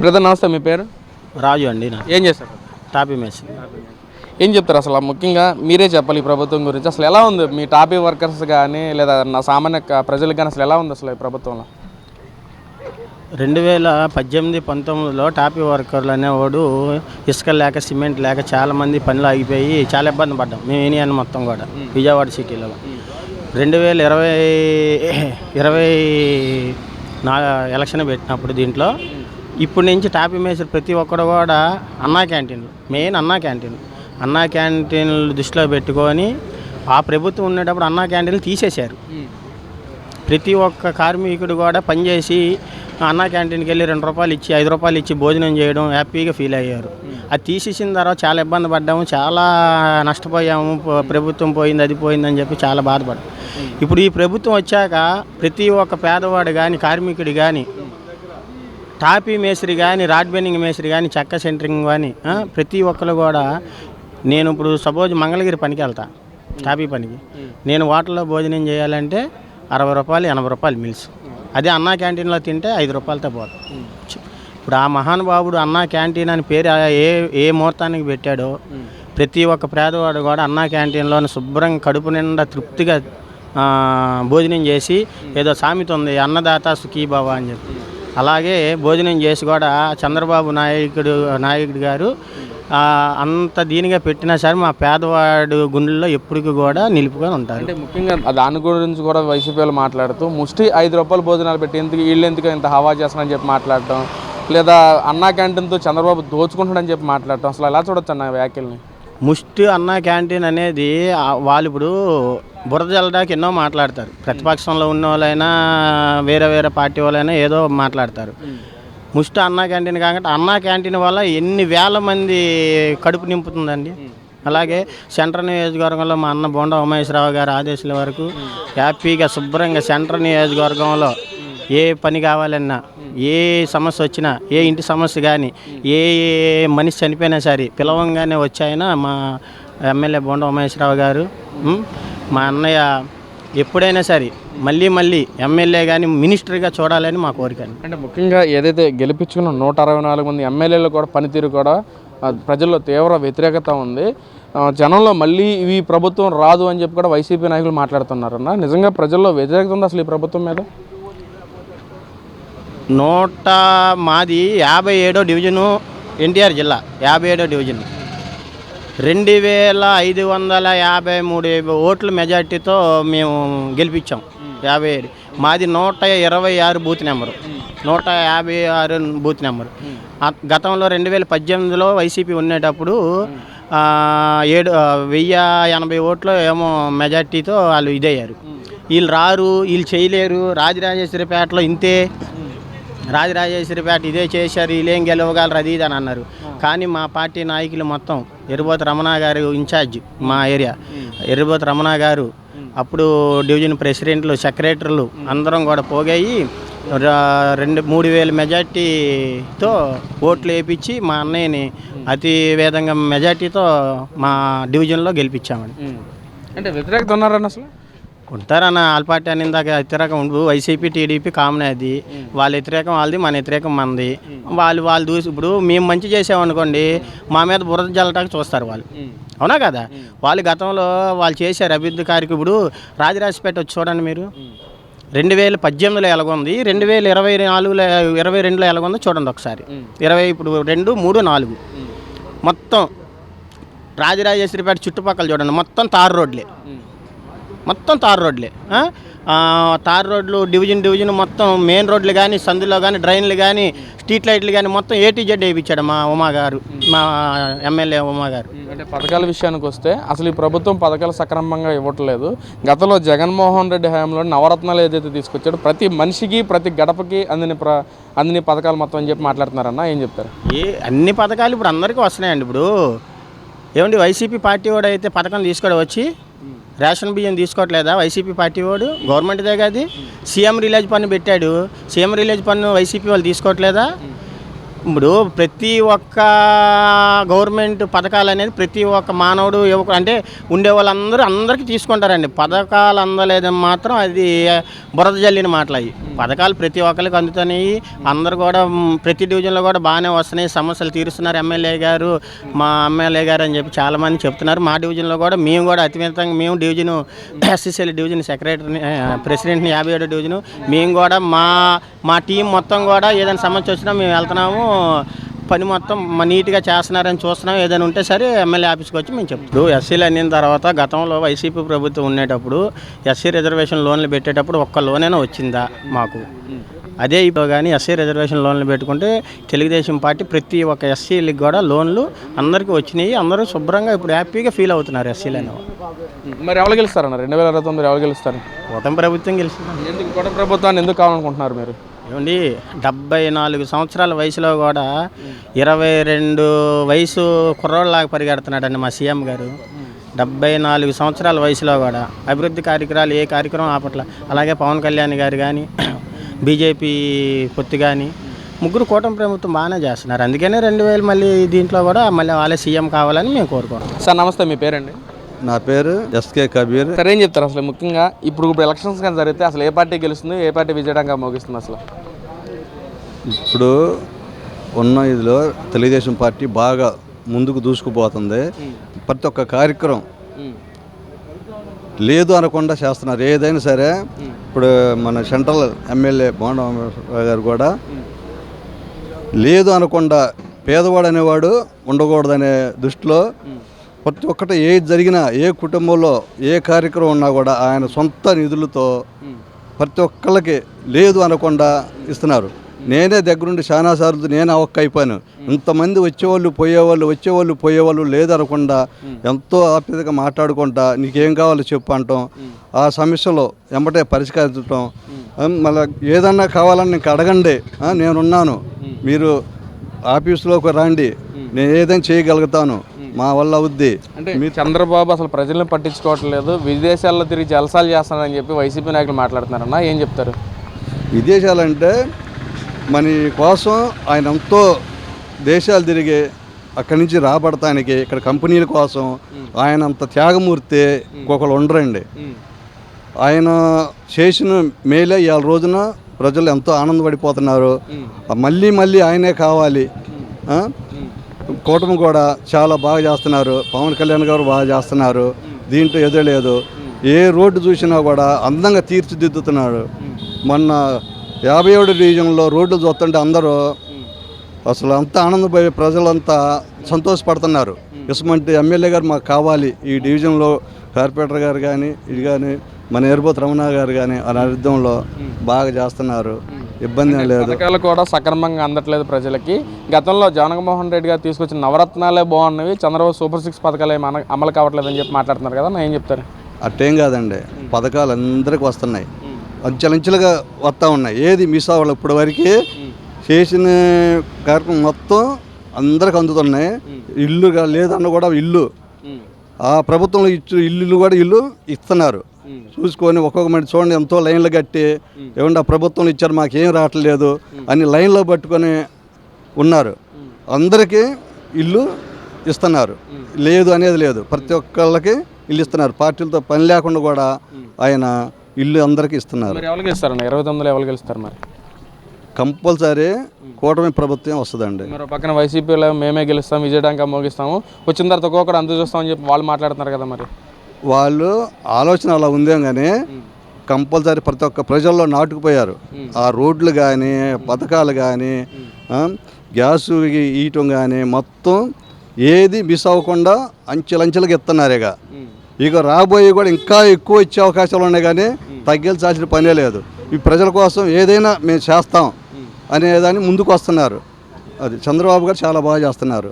Brother నమస్తే, మీ పేరు? రాజు అండి. ఏం చేస్తారు? టాపీ మేస్త్రి. ఏం చెప్తారు అసలు? ముఖ్యంగా మీరే చెప్పాలి ఈ ప్రభుత్వం గురించి. అసలు ఎలా ఉంది మీ టాపీ వర్కర్స్ కానీ లేదా నా సామాన్య ప్రజలకు కానీ అసలు ఎలా ఉంది అసలు ఈ ప్రభుత్వంలో? 2018-19లో టాపీ వర్కర్లు అనేవాడు ఇసుక లేక సిమెంట్ లేక చాలామంది పనులు ఆగిపోయి చాలా ఇబ్బంది పడ్డాం మేము యూనియన్ మొత్తం కూడా విజయవాడ సిటీలో. 2020 ఎలక్షన్ పెట్టినప్పుడు దీంట్లో ఇప్పటి నుంచి టాపీ మేస్త్రి ప్రతి ఒక్కడు కూడా అన్నా క్యాంటీన్లు, మెయిన్ అన్నా క్యాంటీన్లు దృష్టిలో పెట్టుకొని ఆ ప్రభుత్వం ఉండేటప్పుడు అన్నా క్యాంటీన్లు తీసేశారు. ప్రతి ఒక్క కార్మికుడు కూడా పనిచేసి అన్నా క్యాంటీన్కి వెళ్ళి 2 రూపాయలు ఇచ్చి 5 రూపాయలు ఇచ్చి భోజనం చేయడం హ్యాపీగా ఫీల్ అయ్యారు. అది తీసేసిన తర్వాత చాలా ఇబ్బంది పడ్డాము, చాలా నష్టపోయాము. ప్రభుత్వం పోయింది, అది పోయిందని చెప్పి చాలా బాధపడ్డాము. ఇప్పుడు ఈ ప్రభుత్వం వచ్చాక ప్రతి ఒక్క పేదవాడు కానీ కార్మికుడు కానీ టాపీ మేస్త్రి కానీ రాడ్ బెండింగ్ మేస్త్రి కానీ చెక్క సెంటరింగ్ కానీ ప్రతి ఒక్కరు కూడా నేను ఇప్పుడు సపోజ్ మంగళగిరి పనికి వెళ్తా టాపీ పనికి, నేను హోటల్లో భోజనం చేయాలంటే 60 రూపాయలు 80 రూపాయలు మీల్స్. అదే అన్నా క్యాంటీన్లో తింటే 5 రూపాయలతో పోతాం. ఇప్పుడు ఆ మహానుభావుడు అన్నా క్యాంటీన్ అని పేరు ఏ ముహూర్తానికి పెట్టాడో ప్రతి ఒక్క పేదవాడు కూడా అన్నా క్యాంటీన్లోని శుభ్రంగా కడుపు నిండా తృప్తిగా భోజనం చేసి, ఏదో సామెత ఉంది అన్నదాత సుఖీభవ అని చెప్పి, అలాగే భోజనం చేసి కూడా చంద్రబాబు నాయుడు గారు అంత దీనిగా పెట్టినా సరే మా పేదవాడు గుండెల్లో ఎప్పటికీ కూడా నిలుపుకొని ఉంటారు. అంటే ముఖ్యంగా దాని గురించి కూడా వైసీపీలో మాట్లాడుతూ ముష్టి 5 రూపాయలు భోజనాలు పెట్టి వీళ్ళెందుకు ఇంత హవా చేస్తానని చెప్పి మాట్లాడటం, లేదా అన్నా క్యాంటీన్తో చంద్రబాబు దోచుకుంటాడని చెప్పి మాట్లాడటం, అసలు ఎలా చూడొచ్చు అన్న వ్యాఖ్యల్ని? ముష్టి అన్నా క్యాంటీన్ అనేది వాళ్ళు ఇప్పుడు బురద జల్లడానికి ఎన్నో మాట్లాడతారు. ప్రతిపక్షంలో ఉన్న వాళ్ళైనా వేరే పార్టీ వాళ్ళైనా ఏదో మాట్లాడతారు. ముష్టి అన్నా క్యాంటీన్ కాకుండా అన్నా క్యాంటీన్ వల్ల ఎన్ని వేల మంది కడుపు నింపుతుందండి. అలాగే సెంట్రల్ నియోజకవర్గంలో మా అన్న బోండా ఉమేశ్వరరావు గారి ఆదేశాల వరకు హ్యాపీగా శుభ్రంగా సెంట్రల్ నియోజకవర్గంలో ఏ పని కావాలన్నా, ఏ సమస్య వచ్చినా, ఏ ఇంటి సమస్య కానీ, ఏ మనిషి చనిపోయినా సరే పిలవంగానే వచ్చాయన మా ఎమ్మెల్యే బోండా ఉమేశ్వరరావు గారు. మా అన్నయ్య ఎప్పుడైనా సరే మళ్ళీ ఎమ్మెల్యే కానీ మినిస్టర్గా చూడాలని మా కోరిక. అంటే ముఖ్యంగా ఏదైతే గెలిపించుకున్న 164 మంది ఎమ్మెల్యేలు కూడా పనితీరు కూడా ప్రజల్లో తీవ్ర వ్యతిరేకత ఉంది. జనంలో మళ్ళీ ఈ ప్రభుత్వం రాదు అని చెప్పి కూడా వైసీపీ నాయకులు మాట్లాడుతున్నారన్న. నిజంగా ప్రజల్లో వ్యతిరేకత ఉంది అసలు ఈ ప్రభుత్వం మీద? మాది 57వ డివిజను, ఎన్టీఆర్ జిల్లా 57వ డివిజన్. 2553 ఓట్ల మెజార్టీతో మేము గెలిపించాం. 57 మాది 126 బూత్ నెంబరు, 156 బూత్ నెంబరు. గతంలో 2018లో వైసీపీ ఉండేటప్పుడు 1080 ఓట్లు ఏమో మెజార్టీతో వాళ్ళు ఇదయ్యారు. వీళ్ళు రారు, వీళ్ళు చేయలేరు, రాజరాజేశ్వరిపేటలో ఇంతే, రాజరాజేశ్వరిపేట ఇదే చేశారు, వీళ్ళేం గెలవగలరు అది ఇది అని అన్నారు. కానీ మా పార్టీ నాయకులు మొత్తం ఎర్రబోతు రమణ గారు ఇన్ఛార్జ్ మా ఏరియా, ఎర్రబోతు రమణ గారు అప్పుడు డివిజన్ ప్రెసిడెంట్లు, సెక్రటరీలు అందరం కూడా పోగాయి 2-3 వేల మెజార్టీతో ఓట్లు వేయించి మా అన్నయ్యని అతి వేదంగా మెజార్టీతో మా డివిజన్లో గెలిపించామండి. అంటే వ్యతిరేకత ఉన్నారని అసలు ఉంటారన్న ఆల్ పార్టీ అని ఇందాక వ్యతిరేకం ఉండు, వైసీపీ టీడీపీ కామన్. అది వాళ్ళ వ్యతిరేకం వాళ్ళది, మన వ్యతిరేకం మనది. వాళ్ళు చూసి ఇప్పుడు మేము మంచి చేసామనుకోండి మా మీద బురద జల్లటానికి చూస్తారు వాళ్ళు, అవునా కదా? వాళ్ళు గతంలో వాళ్ళు చేశారు అభివృద్ధి కార్యక్రమం. ఇప్పుడు రాజరాజపేట వచ్చి చూడండి మీరు, 2018లో ఎలాగుంది, 2022లో ఎలాగుందో చూడండి ఒకసారి. ఇప్పుడు 2, 3, 4 మొత్తం రాజరాజేశ్వరిపేట చుట్టుపక్కల చూడండి, మొత్తం తారు రోడ్లే. తార్ రోడ్లు డివిజన్ మొత్తం మెయిన్ రోడ్లు కానీ, సందులో కానీ, డ్రైన్లు కానీ, స్ట్రీట్ లైట్లు కానీ మొత్తం A to Z వేయించాడు మా ఉమాగారు, మా ఎమ్మెల్యే ఉమాగారు. అంటే పథకాల విషయానికి వస్తే అసలు ఈ ప్రభుత్వం పథకాలు సక్రమంగా ఇవ్వట్లేదు. గతంలో జగన్మోహన్ రెడ్డి హయాంలో నవరత్నాలు ఏదైతే తీసుకొచ్చాడో ప్రతి మనిషికి ప్రతి గడపకి అందిన పథకాలు మొత్తం అని చెప్పి మాట్లాడుతున్నారన్న, ఏం చెప్తారు? అన్ని పథకాలు ఇప్పుడు అందరికీ వస్తున్నాయండి. ఇప్పుడు ఏమండి వైసీపీ పార్టీ వాడు అయితే పథకం తీసుకోవడం వచ్చి రేషన్ బియ్యం తీసుకోవట్లేదా వైసీపీ పార్టీ వాడు? గవర్నమెంట్దే కాదు, సీఎం రిలీజ్ పన్ను పెట్టాడు, సీఎం రిలీజ్ పన్ను వైసీపీ వాళ్ళు తీసుకోవట్లేదా? ఇప్పుడు ప్రతి ఒక్క గవర్నమెంట్ పథకాలు అనేది ప్రతి ఒక్క మానవుడు యువకుడు అంటే ఉండే వాళ్ళందరూ అందరికీ తీసుకుంటారండి. పథకాలు అందలేదని మాత్రం అది బురద జల్లిన మాటలు అవి. పథకాలు ప్రతి ఒక్కరికి అందుతున్నాయి. అందరు కూడా ప్రతి డివిజన్లో కూడా బాగానే వస్తున్నాయి, సమస్యలు తీరుస్తున్నారు ఎమ్మెల్యే గారు, మా ఎమ్మెల్యే గారు అని చెప్పి చాలామంది చెప్తున్నారు. మా డివిజన్లో కూడా మేము కూడా అతిమితంగా మేము డివిజన్ ఎస్సీసీఎల్ డివిజన్ సెక్రటరీని ప్రెసిడెంట్ని 57 డివిజను మేము కూడా మా టీం మొత్తం కూడా ఏదైనా సమస్య వచ్చినా మేము వెళ్తున్నాము. పని మొత్తం నీట్గా చేస్తున్నారని చూస్తున్నాం. ఏదైనా ఉంటే సరే ఎమ్మెల్యే ఆఫీస్కి వచ్చి మేము చెప్తాం. ఎస్సీలు అయిన తర్వాత గతంలో వైసీపీ ప్రభుత్వం ఉండేటప్పుడు ఎస్సీ రిజర్వేషన్ లోన్లు పెట్టేటప్పుడు ఒక్క లోనైనా వచ్చిందా మాకు? అదే ఇప్పుడు కానీ ఎస్సీ రిజర్వేషన్ లోన్లు పెట్టుకుంటే తెలుగుదేశం పార్టీ ప్రతి ఒక్క ఎస్సీలకి కూడా లోన్లు అందరికీ వచ్చినాయి. అందరూ శుభ్రంగా ఇప్పుడు హ్యాపీగా ఫీల్ అవుతున్నారు ఎస్సీలు అనేవాళ్ళు. మరి ఎవరు గెలుస్తారన్న 2029 ఎవరు గెలుస్తారు? కూటమి ప్రభుత్వం గెలిచింది. ఎందుకు కూటమి ప్రభుత్వాన్ని ఎందుకు కావాలనుకుంటున్నారు మీరు? ఏమండి 74 సంవత్సరాల వయసులో కూడా 22 వయసు కుర్రోళ్ళలాగా పరిగెడుతున్నాడండి మా సీఎం గారు. 74 సంవత్సరాల వయసులో కూడా అభివృద్ధి కార్యక్రమాలు ఏ కార్యక్రమం ఆపట్ల. అలాగే పవన్ కళ్యాణ్ గారు కానీ బీజేపీ పొత్తు కానీ ముగ్గురు కూటమి ప్రభుత్వం బాగానే చేస్తున్నారు. అందుకనే 2000 మళ్ళీ దీంట్లో కూడా మళ్ళీ వాళ్ళే సీఎం కావాలని మేము కోరుకుంటాం. సార్ నమస్తే, మీ పేరండి? నా పేరు ఎస్కే కబీర్. సరే, ఏం చెప్తారు అసలు ముఖ్యంగా ఇప్పుడు ఎలక్షన్స్ కానీ జరిగితే అసలు ఏ పార్టీ గెలుస్తుంది, ఏ పార్టీ విజయడంగా మోగిస్తుంది? అసలు ఇప్పుడు ఉన్న ఇదిలో తెలుగుదేశం పార్టీ బాగా ముందుకు దూసుకుపోతుంది. ప్రతి ఒక్క కార్యక్రమం లేదు అనకుండా చేస్తున్నారు. ఏదైనా సరే ఇప్పుడు మన సెంట్రల్ ఎమ్మెల్యే బోండా గారు కూడా లేదు అనకుండా పేదవాడు అనేవాడు ఉండకూడదనే దృష్టిలో ప్రతి ఒక్కటి ఏది జరిగినా ఏ కుటుంబంలో ఏ కార్యక్రమం ఉన్నా కూడా ఆయన సొంత నిధులతో ప్రతి ఒక్కళ్ళకి లేదు అనకుండా ఇస్తున్నారు. నేనే దగ్గరుండి చాలా సార్లు నేను అవక్క అయిపోయాను. ఇంతమంది వచ్చేవాళ్ళు పోయేవాళ్ళు లేదు అనకుండా ఎంతో ఆప్యాయతగా మాట్లాడుకుంటా నీకేం కావాలో చెప్పు అంటాం. ఆ సమస్యలో వెంబటే పరిష్కరించడం. మళ్ళీ ఏదన్నా కావాలని నీకు అడగండి, నేనున్నాను, మీరు ఆఫీసులోకి రండి, నేను ఏదైనా చేయగలుగుతాను, మా వల్ల అవుద్ది. అంటే చంద్రబాబు అసలు ప్రజలను పట్టించుకోవట్లేదు, విదేశాల్లో తిరిగి జలసాలు చేస్తున్నారని చెప్పి వైసీపీ నాయకులు మాట్లాడుతున్నారన్న, ఏం చెప్తారు? విదేశాలంటే మన కోసం ఆయన ఎంతో దేశాలు తిరిగి అక్కడి నుంచి రాబడటానికి ఇక్కడ కంపెనీల కోసం ఆయన అంత త్యాగమూర్తి ఇంకొకరు ఉండరండి. ఆయన చేసిన మేలే ఇవాళ రోజున ప్రజలు ఎంతో ఆనందపడిపోతున్నారు. మళ్ళీ ఆయనే కావాలి. కూటమి కూడా చాలా బాగా చేస్తున్నారు. పవన్ కళ్యాణ్ గారు బాగా చేస్తున్నారు. దీంట్లో ఎదురలేదు. ఏ రోడ్డు చూసినా కూడా అందంగా తీర్చిదిద్దుతున్నారు. మొన్న 57 డివిజన్లో రోడ్లు చూస్తుంటే అందరూ అసలు అంతా ఆనందపోయి ప్రజలంతా సంతోషపడుతున్నారు. ఇసుమంటి ఎమ్మెల్యే గారు మాకు కావాలి, ఈ డివిజన్లో కార్పొరేటర్ గారు కానీ ఇది కానీ మన ఎర్బోత్ రమణ గారు కానీ ఆ అర్థంలో బాగా చేస్తున్నారు. ఇబ్బంది ఏం లేదు. పథకాలు కూడా సక్రమంగా అందట్లేదు ప్రజలకి. గతంలో జగన్మోహన్ రెడ్డి గారు తీసుకొచ్చిన నవరత్నాలే బాగున్నవి, చంద్రబాబు సూపర్ 6 పథకాలు ఏమి అమలు కావట్లేదని చెప్పి మాట్లాడుతున్నారు కదా, ఏం చెప్తారు? అట్టేం కాదండి, పథకాలు అందరికీ వస్తున్నాయి, అంచెలంచెలుగా వస్తూ ఉన్నాయి. ఏది మిస్ అవ్వాలి ఇప్పటి వరకు చేసిన కార్యక్రమం మొత్తం అందరికి అందుతున్నాయి. ఇల్లు లేదన్న కూడా ఇల్లు ఆ ప్రభుత్వంలో ఇల్లు కూడా ఇల్లు ఇస్తున్నారు. చూసుకొని ఒక్కొక్క మంది చూడండి ఎంతో లైన్లు కట్టి ఏమన్నా ప్రభుత్వం ఇచ్చారు మాకేం రావట్లేదు అని లైన్లో పట్టుకొని ఉన్నారు. అందరికీ ఇల్లు ఇస్తున్నారు, లేదు అనేది లేదు. ప్రతి ఒక్కళ్ళకి ఇల్లు ఇస్తున్నారు. పార్టీలతో పని లేకుండా కూడా ఆయన ఇల్లు అందరికీ ఇస్తున్నారు. ఎవరికి ఇస్తారన్న 29లో ఎవరు గెలుస్తారు? మరి కంపల్సరీ కూటమి ప్రభుత్వం వస్తుందండి. మరి పక్కన వైసీపీలో మేమే గెలుస్తాం, విజయడంగా మోగిస్తాము, వచ్చిన తర్వాత ఒక్కొక్కటి అందు చూస్తామని చెప్పి వాళ్ళు మాట్లాడుతున్నారు కదా. మరి వాళ్ళు ఆలోచన అలా ఉందేం కానీ కంపల్సరీ ప్రతి ఒక్క ప్రజల్లో నాటుకుపోయారు. ఆ రోడ్లు కానీ పథకాలు కానీ గ్యాసు ఇయటం కానీ మొత్తం ఏది మిస్ అవ్వకుండా అంచెలంచెలుగా ఇస్తున్నారు. ఇక రాబోయే కూడా ఇంకా ఎక్కువ ఇచ్చే అవకాశాలు ఉన్నాయి కానీ తగ్గించాల్సిన పనే లేదు. ఈ ప్రజల కోసం ఏదైనా మేము చేస్తాం అనేదాన్ని ముందుకు వస్తున్నారు. అది చంద్రబాబు గారు చాలా బాగా చేస్తున్నారు.